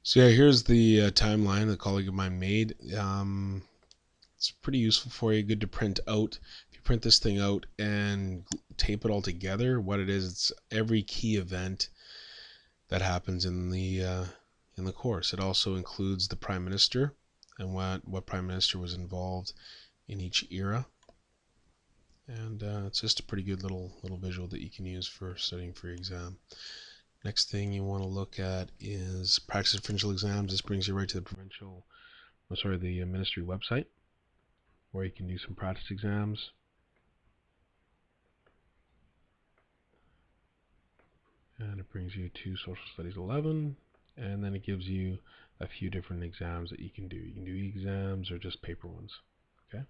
So yeah, here's the timeline a colleague of mine made. It's pretty useful for you, good to print out. If you print this thing out and tape it all together, what it is, it's every key event that happens in the course. It also includes the Prime Minister and what Prime Minister was involved in each era. And it's just a pretty good little visual that you can use for studying for your exam. Next thing you want to look at is practice of provincial exams. This brings you right to the ministry website, where you can do some practice exams. And it brings you to Social Studies 11, and then it gives you a few different exams that you can do. You can do e-exams or just paper ones. Okay.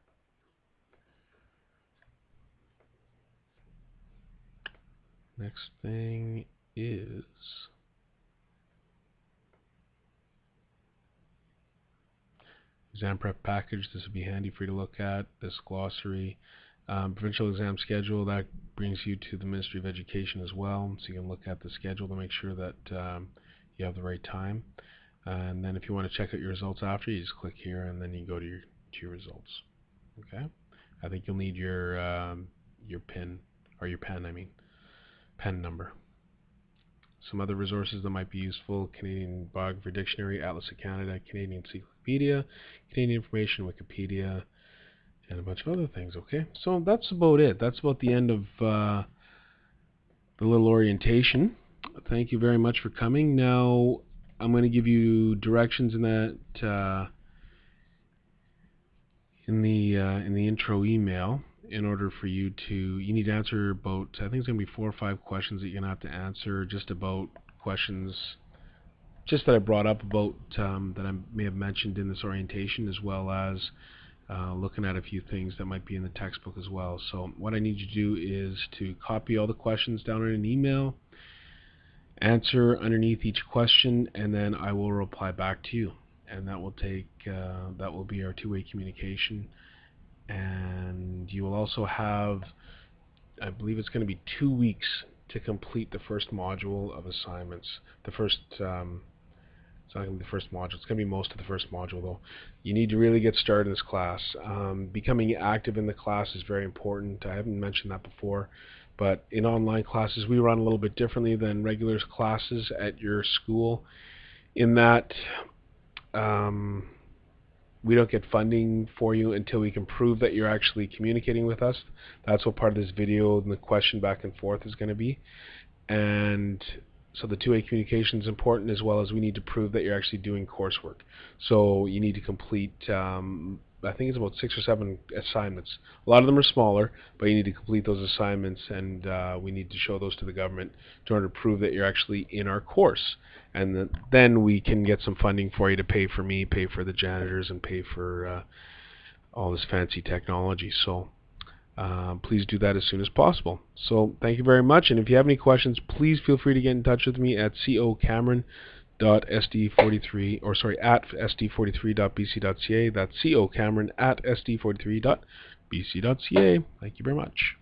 Next thing is exam prep package. This would be handy for you to look at. This glossary. Provincial exam schedule, that brings you to the Ministry of Education as well, so you can look at the schedule to make sure that you have the right time. And then if you want to check out your results after, you just click here and then you go to your results. Okay. I think you'll need your PIN, or your pen, pen number. Some other resources that might be useful: Canadian Biography Dictionary, Atlas of Canada, Canadian Encyclopedia, Canadian Information, Wikipedia, and a bunch of other things. Okay, so that's about it. That's about the end of the little orientation. Thank you very much for coming. Now I'm going to give you directions in that in the intro email. In order for you need to answer about, I think it's going to be 4 or 5 questions that you're going to have to answer, just about questions just that I brought up about that I may have mentioned in this orientation, as well as looking at a few things that might be in the textbook as well. So what I need you to do is to copy all the questions down in an email, answer underneath each question, and then I will reply back to you. And that will be our two-way communication. And you will also have, I believe it's going to be 2 weeks to complete the first module of assignments. It's not going to be the first module. It's going to be most of the first module, though. You need to really get started in this class. Becoming active in the class is very important. I haven't mentioned that before, but in online classes, we run a little bit differently than regular classes at your school, in that we don't get funding for you until we can prove that you're actually communicating with us. That's what part of this video and the question back and forth is going to be. And so the two-way communication is important, as well as we need to prove that you're actually doing coursework. So you need to complete, I think it's about 6 or 7 assignments. A lot of them are smaller, but you need to complete those assignments, and we need to show those to the government in order to prove that you're actually in our course. And then we can get some funding for you to pay for me, pay for the janitors, and pay for all this fancy technology. So please do that as soon as possible. So thank you very much, and if you have any questions, please feel free to get in touch with me at cocameron.sd43, or sorry, at sd43.bc.ca. That's cocameron at sd43.bc.ca. Thank you very much.